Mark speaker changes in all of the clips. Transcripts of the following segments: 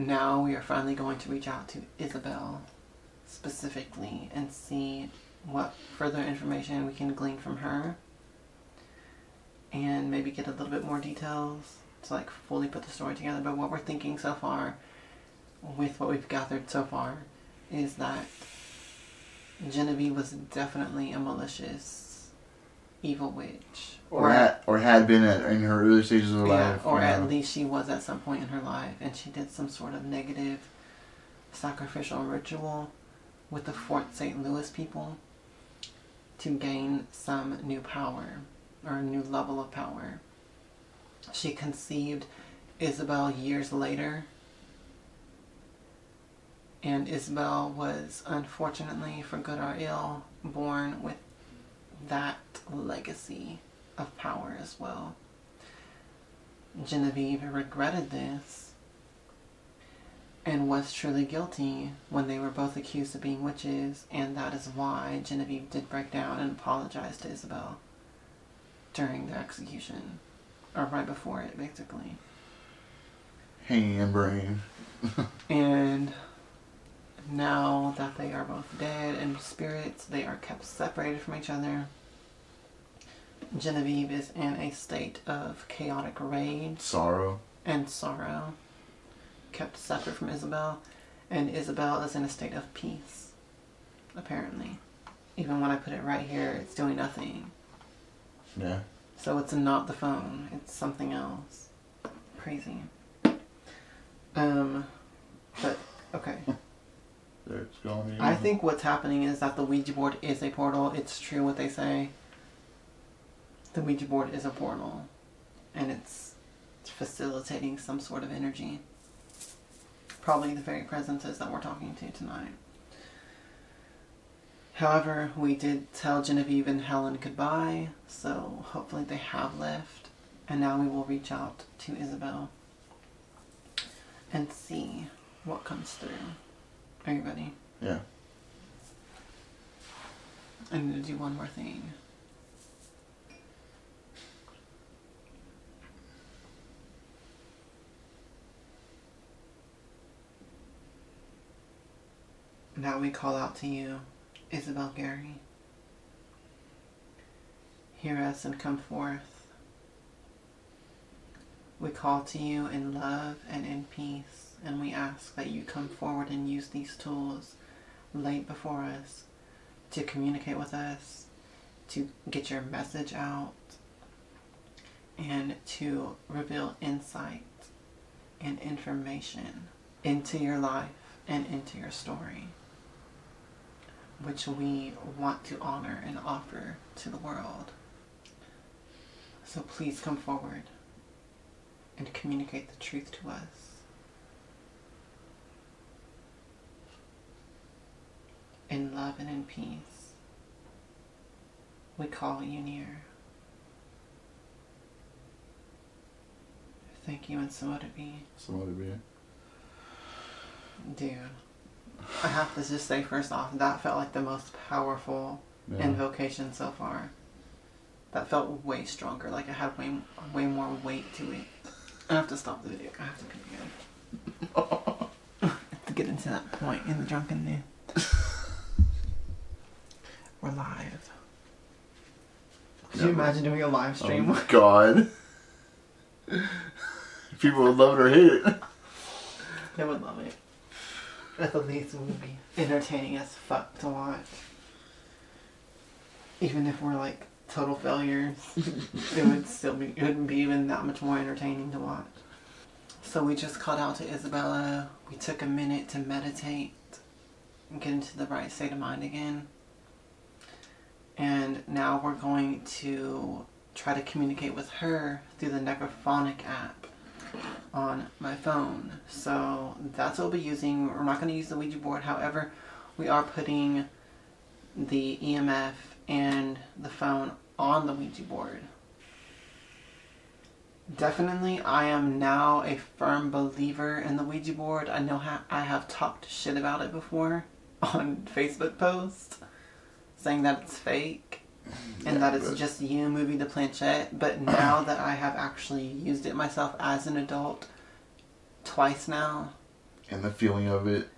Speaker 1: now we are finally going to reach out to Isabel specifically and see what further information we can glean from her, and maybe get a little bit more details to like fully put the story together. But what we're thinking so far, with what we've gathered so far, is that Genevieve was definitely a malicious, evil witch.
Speaker 2: Or had been in her early stages of life.
Speaker 1: Or at least she was at some point in her life, and she did some sort of negative sacrificial ritual with the Fort St. Louis people to gain some new power, or a new level of power. She conceived Isabel years later, and Isabel was, unfortunately, for good or ill, born with that legacy of power as well. Genevieve regretted this and was truly guilty when they were both accused of being witches, and that is why Genevieve did break down and apologize to Isabel during the execution, or right before it, basically.
Speaker 2: Hanging in brain.
Speaker 1: And now that they are both dead and spirits, they are kept separated from each other. Genevieve is in a state of chaotic rage.
Speaker 2: Sorrow.
Speaker 1: And sorrow. Kept separate from Isabel. And Isabel is in a state of peace, apparently. Even when I put it right here, it's doing nothing.
Speaker 2: Yeah.
Speaker 1: So it's not the phone. It's something else. Crazy. But, okay.
Speaker 2: It's going
Speaker 1: I think what's happening is that the Ouija board is a portal. It's true what they say. The Ouija board is a portal. And it's facilitating some sort of energy. Probably the very presences that we're talking to tonight. However, we did tell Genevieve and Helen goodbye, so hopefully they have left. And now we will reach out to Isabel and see what comes through. Are you ready?
Speaker 2: Yeah.
Speaker 1: I need to do one more thing. Now we call out to you, Isabel Gary. Hear us and come forth. We call to you in love and in peace, and we ask that you come forward and use these tools laid before us to communicate with us, to get your message out, and to reveal insight and information into your life and into your story, which we want to honor and offer to the world. So please come forward and communicate the truth to us. In love and in peace, we call you near. Thank you, and so would it be.
Speaker 2: So would it be.
Speaker 1: Dude, I have to just say first off, that felt like the most powerful invocation so far. That felt way stronger, like it had way more weight to it. I have to stop the video. I have to pee again. I have to get into that point in the drunkenness. We're live. Could you imagine doing a live stream?
Speaker 2: Oh God. People would love it or hate it.
Speaker 1: They would love it. At the least it would be entertaining as fuck to watch. Even if we're like total failures, it wouldn't be even that much more entertaining to watch. So we just called out to Isabella. We took a minute to meditate and get into the right state of mind again. And now we're going to try to communicate with her through the Necrophonic app on my phone. So that's what we'll be using. We're not going to use the Ouija board. However, we are putting the EMF and the phone on the Ouija board. Definitely, I am now a firm believer in the Ouija board. I know I have talked shit about it before on Facebook posts, saying that it's fake and that it's just you moving the planchette. But now that I have actually used it myself as an adult twice now,
Speaker 2: and the feeling of it.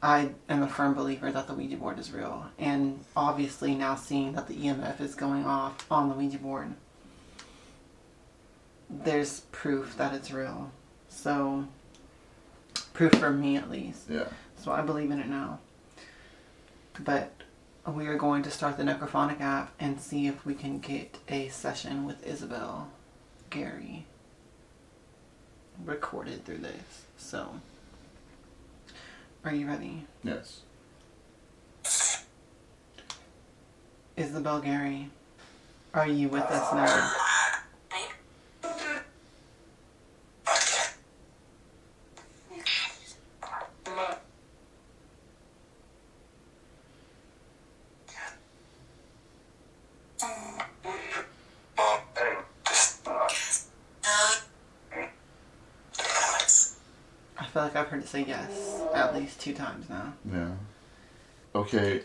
Speaker 1: I am a firm believer that the Ouija board is real. And obviously now seeing that the EMF is going off on the Ouija board, there's proof that it's real. So, proof for me at least.
Speaker 2: Yeah.
Speaker 1: So I believe in it now. But we are going to start the Necrophonic app and see if we can get a session with Isabel Gary recorded through this. So, are you ready?
Speaker 2: Yes.
Speaker 1: Isabel Gary, are you with us now? I feel like I've heard it say yes at least 2 times now.
Speaker 2: Yeah. Okay,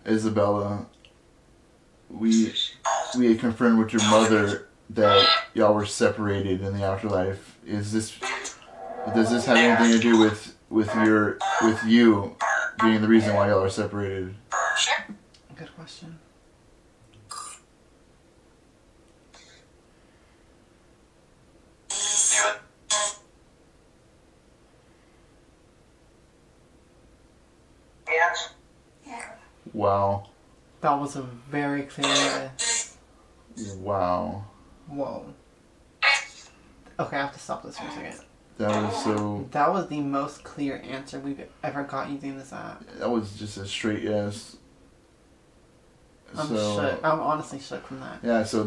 Speaker 2: Isabella, we had confirmed with your mother that y'all were separated in the afterlife. Does this have anything to do with you being the reason why y'all are separated?
Speaker 1: Good question.
Speaker 2: Wow.
Speaker 1: That was a very clear yes.
Speaker 2: Wow.
Speaker 1: Whoa. Okay, I have to stop this for a second.
Speaker 2: That was so...
Speaker 1: That was the most clear answer we've ever got using this app.
Speaker 2: That was just a straight yes.
Speaker 1: I'm shook. I'm honestly shook from that.
Speaker 2: Yeah, so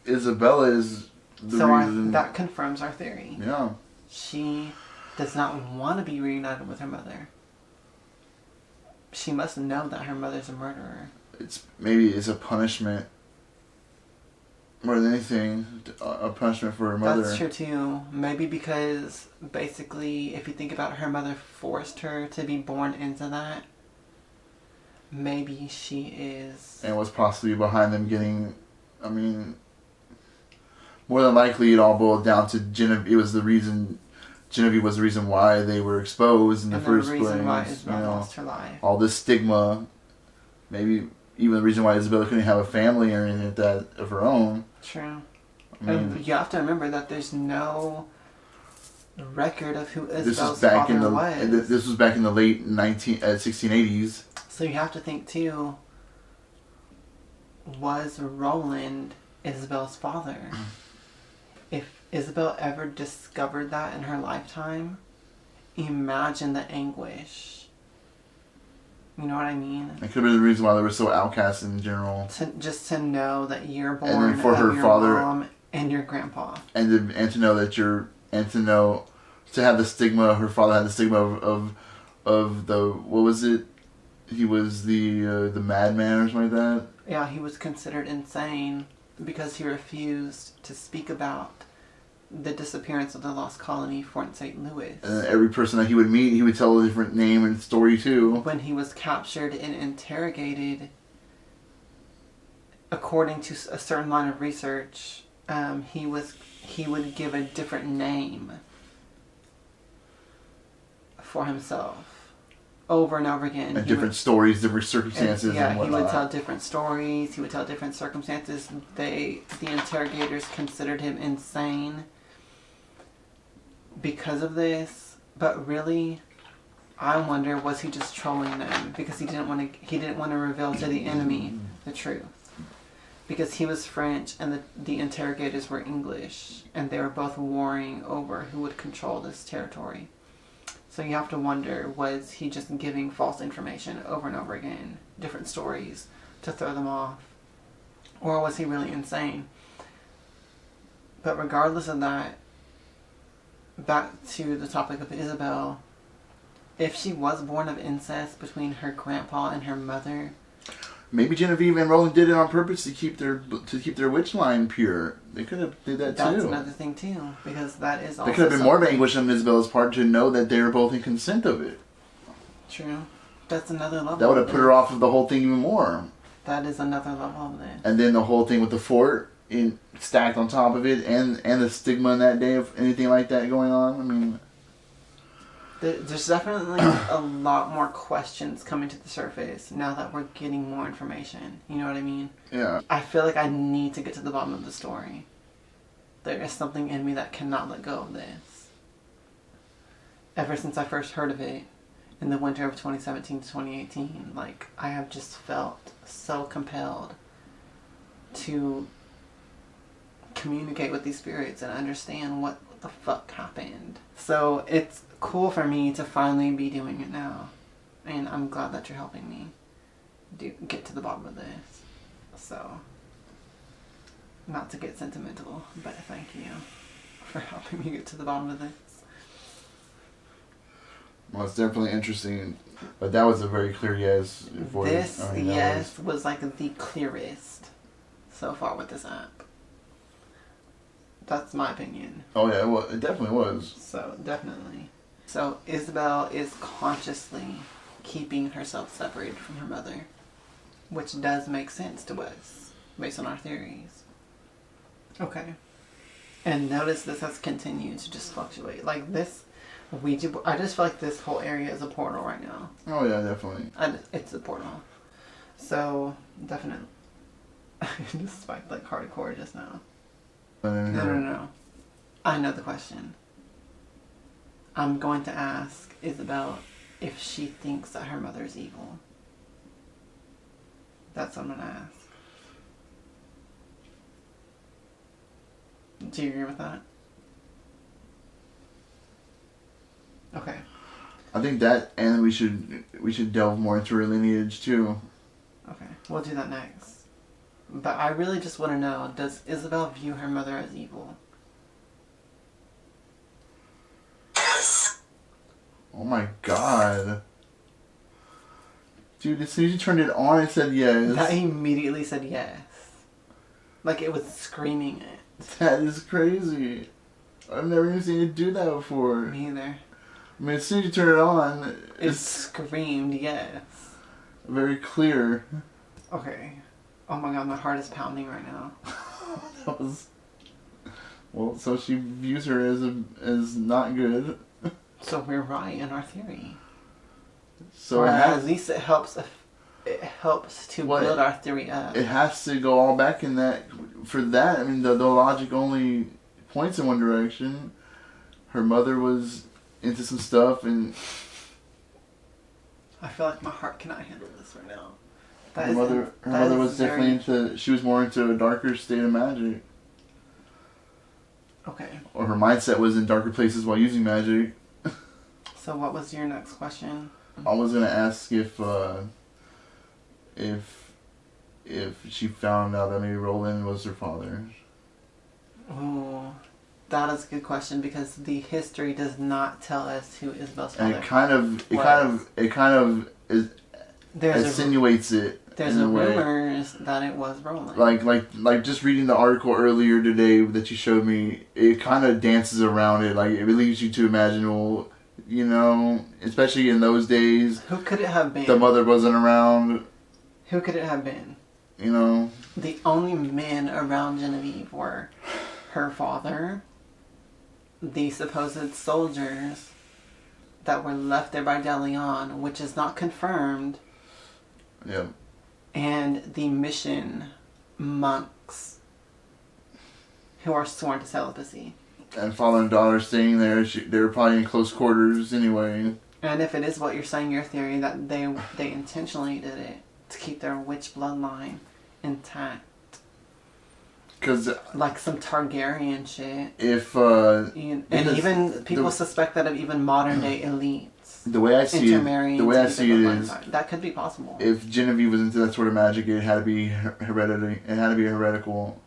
Speaker 2: Isabella is the reason...
Speaker 1: that confirms our theory.
Speaker 2: Yeah.
Speaker 1: She does not want to be reunited with her mother. She must know that her mother's a murderer.
Speaker 2: Maybe it's a punishment more than anything, a punishment for her mother.
Speaker 1: That's true too. Maybe because basically, if you think about it, her mother forced her to be born into that. Maybe she is...
Speaker 2: And was possibly behind them getting... I mean... More than likely, it all boiled down to Genevieve. It was the reason... Genevieve was the reason why they were exposed in the first place.
Speaker 1: And the reason why Isabel lost her life.
Speaker 2: All this stigma. Maybe even the reason why Isabella couldn't have a family or anything like that of her own.
Speaker 1: True.
Speaker 2: I mean,
Speaker 1: and you have to remember that there's no record of who Isabel's father was.
Speaker 2: This was back in the late 1680s.
Speaker 1: So you have to think too, was Roland Isabel's father? If Isabel ever discovered that in her lifetime, imagine the anguish. You know what I mean?
Speaker 2: It could be the reason why they were so outcast in general.
Speaker 1: Just to know that you're born
Speaker 2: and then for
Speaker 1: of
Speaker 2: her
Speaker 1: your
Speaker 2: father,
Speaker 1: mom and your grandpa.
Speaker 2: And to know that to have the stigma, her father had the stigma of the, what was it? He was the madman or something like that?
Speaker 1: Yeah, he was considered insane because he refused to speak about the disappearance of the lost colony, Fort St. Louis.
Speaker 2: And every person that he would meet, he would tell a different name and story too.
Speaker 1: When he was captured and interrogated, according to a certain line of research, he would give a different name for himself over and over again.
Speaker 2: And different stories, different circumstances, and whatnot.
Speaker 1: He would tell different stories. He would tell different circumstances. The interrogators considered him insane because of this. But really, I wonder, was he just trolling them because he didn't want to reveal to the enemy the truth? Because he was French and the interrogators were English, and they were both warring over who would control this territory. So you have to wonder, was he just giving false information over and over again, different stories, to throw them off? Or was he really insane? But regardless of that, back to the topic of Isabel, if she was born of incest between her grandpa and her mother...
Speaker 2: Maybe Genevieve and Roland did it on purpose to keep their witch line pure. They could have did that too.
Speaker 1: That's another thing too, because that is also...
Speaker 2: There could have been more anguish on Isabella's part to know that they were both in consent of it.
Speaker 1: True. That's another level.
Speaker 2: That would have put her off of the whole thing even more.
Speaker 1: That is another level of it.
Speaker 2: And then the whole thing with the fort stacked on top of it, and the stigma in that day of anything like that going on. I mean,
Speaker 1: There's definitely a lot more questions coming to the surface now that we're getting more information. You know what I mean?
Speaker 2: Yeah.
Speaker 1: I feel like I need to get to the bottom of the story. There is something in me that cannot let go of this. Ever since I first heard of it in the winter of 2017 to 2018, like, I have just felt so compelled to communicate with these spirits and understand what the fuck happened. So it's cool for me to finally be doing it now, and I'm glad that you're helping me get to the bottom of this. So, not to get sentimental, but thank you for helping me get to the bottom of this.
Speaker 2: Well, it's definitely interesting, but that was a very clear yes.
Speaker 1: This yes was like the clearest so far with this app. That's my opinion.
Speaker 2: Oh yeah, well, it definitely was.
Speaker 1: So, definitely. So, Isabel is consciously keeping herself separated from her mother, which does make sense to us, based on our theories. Okay. And notice this has continued to just fluctuate. Like this, I just feel like this whole area is a portal right now.
Speaker 2: Oh yeah, definitely.
Speaker 1: It's a portal. So, definitely. I just spiked like hardcore just now. No. I know the question. I'm going to ask Isabel if she thinks that her mother is evil. That's what I'm going to ask. Do you agree with that? Okay.
Speaker 2: I think that, and we should delve more into her lineage too.
Speaker 1: Okay, we'll do that next. But I really just want to know, does Isabel view her mother as evil?
Speaker 2: Oh my god. Dude, as soon as you turned it on, it said yes.
Speaker 1: That immediately said yes. Like it was screaming it.
Speaker 2: That is crazy. I've never even seen it do that before.
Speaker 1: Me either.
Speaker 2: I mean, as soon as you turn it on,
Speaker 1: it screamed yes.
Speaker 2: Very clear.
Speaker 1: Okay. Oh my god, my heart is pounding right now.
Speaker 2: That was... Well, so she views her as not good.
Speaker 1: So we're right in our theory.
Speaker 2: So
Speaker 1: or at least it helps to build our theory up.
Speaker 2: It has to go all back in that. For that, I mean, the logic only points in one direction. Her mother was into some stuff, and
Speaker 1: I feel like my heart cannot handle this right now.
Speaker 2: Her mother was definitely into. She was more into a darker state of magic.
Speaker 1: Okay.
Speaker 2: Or her mindset was in darker places while using magic.
Speaker 1: So what was your next question?
Speaker 2: I was gonna ask if she found out that maybe Roland was her father.
Speaker 1: Oh, that is a good question because the history does not tell us who Isabel's father.
Speaker 2: And it kind of insinuates it.
Speaker 1: There's rumors that it was Roland.
Speaker 2: Like just reading the article earlier today that you showed me, it kind of dances around it. Like it leaves you to imagine, well, you know, especially in those days.
Speaker 1: Who could it have been?
Speaker 2: The mother wasn't around.
Speaker 1: Who could it have been?
Speaker 2: You know.
Speaker 1: The only men around Genevieve were her father, the supposed soldiers that were left there by DeLeon, which is not confirmed.
Speaker 2: Yeah.
Speaker 1: And the mission monks who are sworn to celibacy.
Speaker 2: And father and daughter staying there, they were probably in close quarters anyway.
Speaker 1: And if it is what you're saying, your theory, that they intentionally did it to keep their witch bloodline intact.
Speaker 2: Cause
Speaker 1: like some Targaryen shit.
Speaker 2: And
Speaker 1: even people suspect that of even modern day elites.
Speaker 2: The way I see it is
Speaker 1: that could be possible.
Speaker 2: If Genevieve was into that sort of magic, it had to be hereditary. It had to be heretical.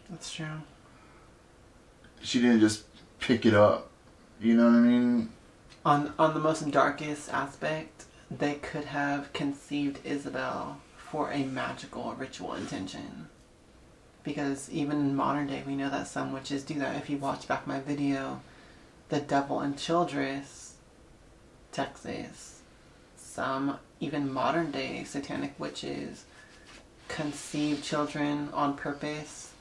Speaker 1: That's true.
Speaker 2: She didn't just pick it up. You know what I mean?
Speaker 1: On the most darkest aspect, they could have conceived Isabel for a magical ritual intention. Because even in modern day, we know that some witches do that. If you watch back my video, The Devil in Childress, Texas, some even modern day satanic witches conceive children on purpose,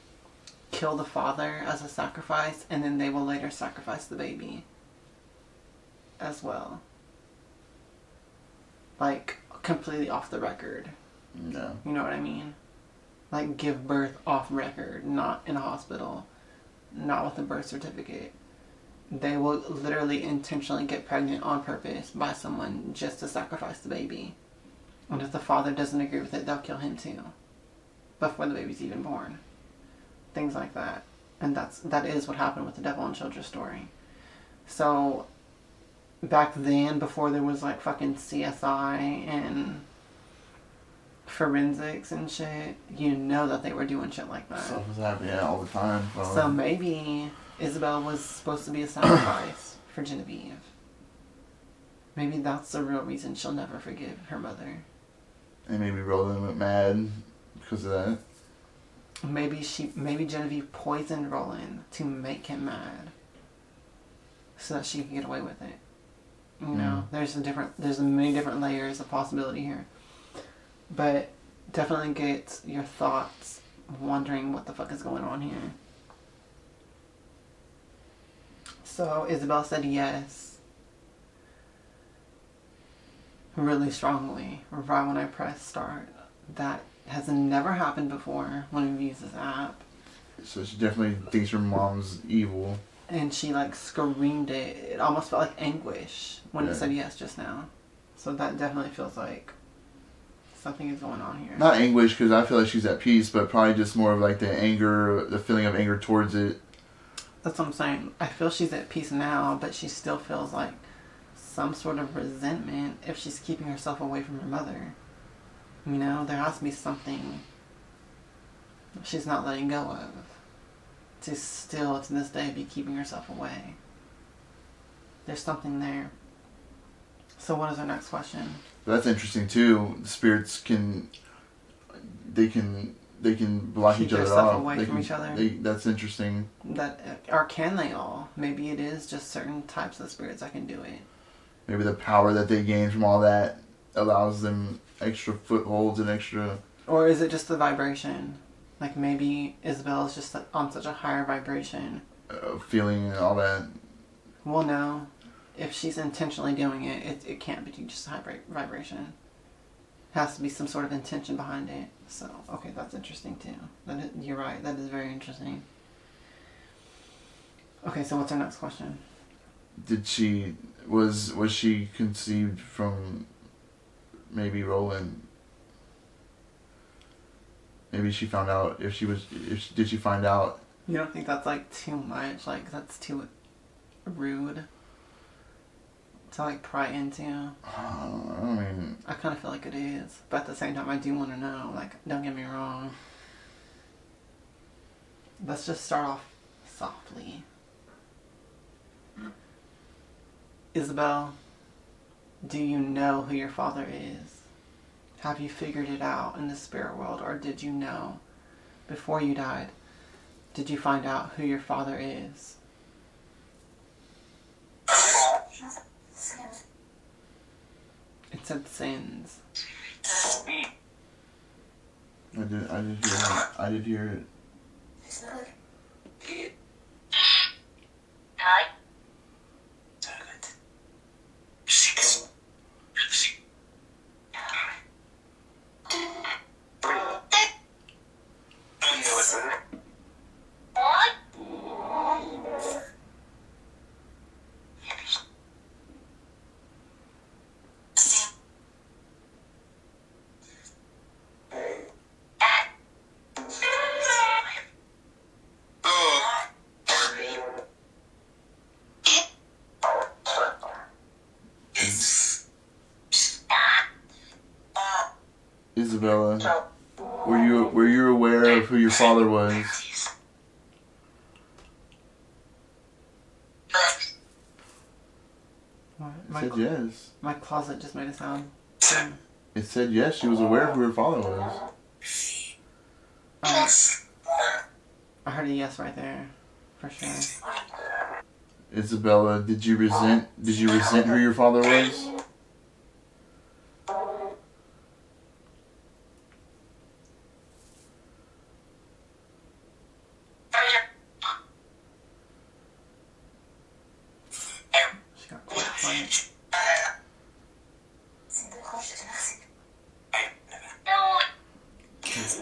Speaker 1: kill the father as a sacrifice, and then they will later sacrifice the baby. as well. Like, completely off the record.
Speaker 2: No.
Speaker 1: You know what I mean? Like, give birth off record, not in a hospital, not with a birth certificate. They will literally intentionally get pregnant on purpose by someone just to sacrifice the baby. And if the father doesn't agree with it, they'll kill him too. Before the baby's even born. Things like that. And that is what happened with the Devil and Children story. So, back then, before there was like fucking CSI and forensics and shit, you know that they were doing shit like that.
Speaker 2: Stuff was happening all the time.
Speaker 1: So maybe Isabel was supposed to be a sacrifice for Genevieve. Maybe that's the real reason she'll never forgive her mother.
Speaker 2: And maybe Roland went mad because of that.
Speaker 1: Maybe Genevieve poisoned Roland to make him mad, so that she could get away with it. You know, there's many different layers of possibility here. But definitely get your thoughts wondering what the fuck is going on here. So Isabel said yes. Really strongly, right when I pressed start. That has never happened before when we've used this app.
Speaker 2: So she definitely thinks her mom's evil.
Speaker 1: And she like screamed it. It almost felt like anguish when it said yes just now. So that definitely feels like something is going on here.
Speaker 2: Not anguish, because I feel like she's at peace, but probably just more of like the anger, the feeling of anger towards it.
Speaker 1: That's what I'm saying. I feel she's at peace now, but she still feels like some sort of resentment if she's keeping herself away from her mother. You know, there has to be something she's not letting go of to still, to this day, be keeping herself away. There's something there. So what is our next question?
Speaker 2: That's interesting too. The spirits can block
Speaker 1: Keep
Speaker 2: each other
Speaker 1: yourself
Speaker 2: off.
Speaker 1: away from each other.
Speaker 2: That's interesting.
Speaker 1: Or can they all? Maybe it is just certain types of spirits that can do it.
Speaker 2: Maybe the power that they gain from all that allows them extra footholds and extra...
Speaker 1: Or is it just the vibration? Like maybe Isabel is just on such a higher vibration.
Speaker 2: Feeling and all that.
Speaker 1: Well, no. If she's intentionally doing it, it can't be just a high vibration. It has to be some sort of intention behind it. So, okay, that's interesting too. You're right, that is very interesting. Okay, so what's our next question?
Speaker 2: Was she conceived from maybe Roland? Maybe she found out did she find out?
Speaker 1: You don't think that's like too much? Like that's too rude to like pry into?
Speaker 2: I mean,
Speaker 1: I kind of feel like it is, but at the same time I do want to know. Like, don't get me wrong. Let's just start off softly. Isabel, do you know who your father is? Have you figured it out in the spirit world, or did you know before you died? Did you find out who your father is? It said sins.
Speaker 2: I did hear it. Isabella, were you aware of who your father was? It said yes.
Speaker 1: My closet just made a sound.
Speaker 2: It said yes, she was aware of who her father was.
Speaker 1: I heard a yes right there, for sure.
Speaker 2: Isabella, did you resent who your father was?
Speaker 1: She got quiet. like.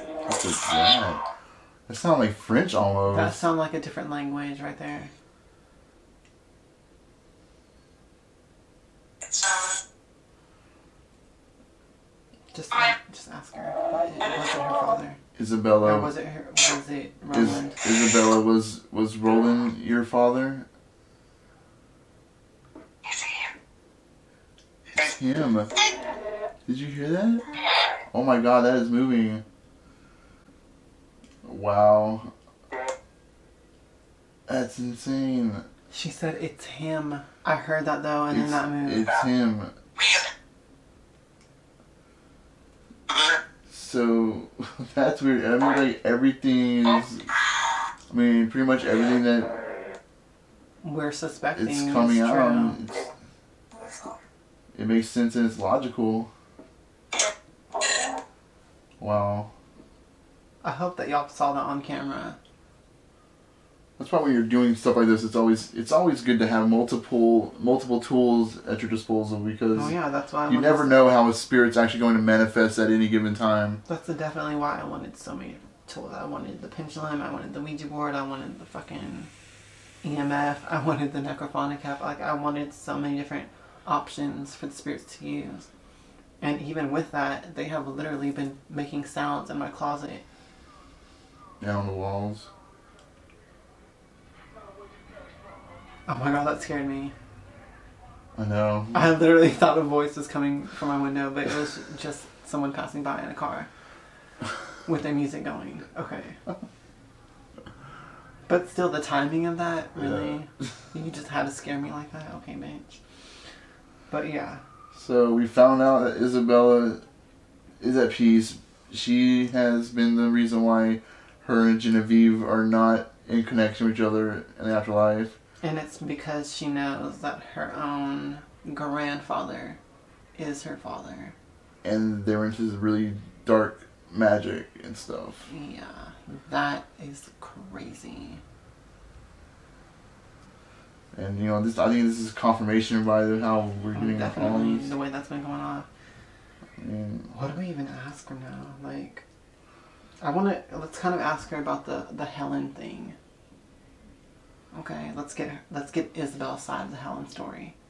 Speaker 2: What was that? That sounded like French almost.
Speaker 1: That sounded like a different language right there. Just ask her. Was it her father?
Speaker 2: Isabella.
Speaker 1: Or was it Roland?
Speaker 2: Isabella was Roland your father? It's him. Did you hear that? Oh my god, that is moving. Wow. That's insane.
Speaker 1: She said it's him. I heard that though, and then that moved.
Speaker 2: It's him. So, that's weird. I mean, like, everything is... I mean, pretty much everything that...
Speaker 1: We're suspecting
Speaker 2: it's coming
Speaker 1: is
Speaker 2: out.
Speaker 1: true.
Speaker 2: It makes sense and it's logical. Wow.
Speaker 1: I hope that y'all saw that on camera.
Speaker 2: That's why when you're doing stuff like this, it's always good to have multiple tools at your disposal, because
Speaker 1: Oh yeah, that's why
Speaker 2: you never know how a spirit's actually going to manifest at any given time.
Speaker 1: That's definitely why I wanted so many tools. I wanted the pendulum, I wanted the Ouija board, I wanted the fucking EMF, I wanted the necrophonic app. Like, I wanted so many different options for the spirits to use. And even with that, they have literally been making sounds in my closet.
Speaker 2: And on the walls.
Speaker 1: Oh my god, that scared me.
Speaker 2: I know.
Speaker 1: I literally thought a voice was coming from my window, but it was just someone passing by in a car with their music going. Okay. But still, the timing of that, really? Yeah. You just had to scare me like that? Okay, bitch. But yeah.
Speaker 2: So we found out that Isabella is at peace. She has been the reason why her and Genevieve are not in connection with each other in the afterlife.
Speaker 1: And it's because she knows that her own grandfather is her father.
Speaker 2: And they're into this really dark magic and stuff.
Speaker 1: Yeah, that is crazy.
Speaker 2: And I think this is confirmation by how we're getting our
Speaker 1: Definitely, the way that's been going on.
Speaker 2: And
Speaker 1: what do we even ask her now? Like, let's kind of ask her about the Helen thing. Okay, let's get Isabella's side of the Helen story.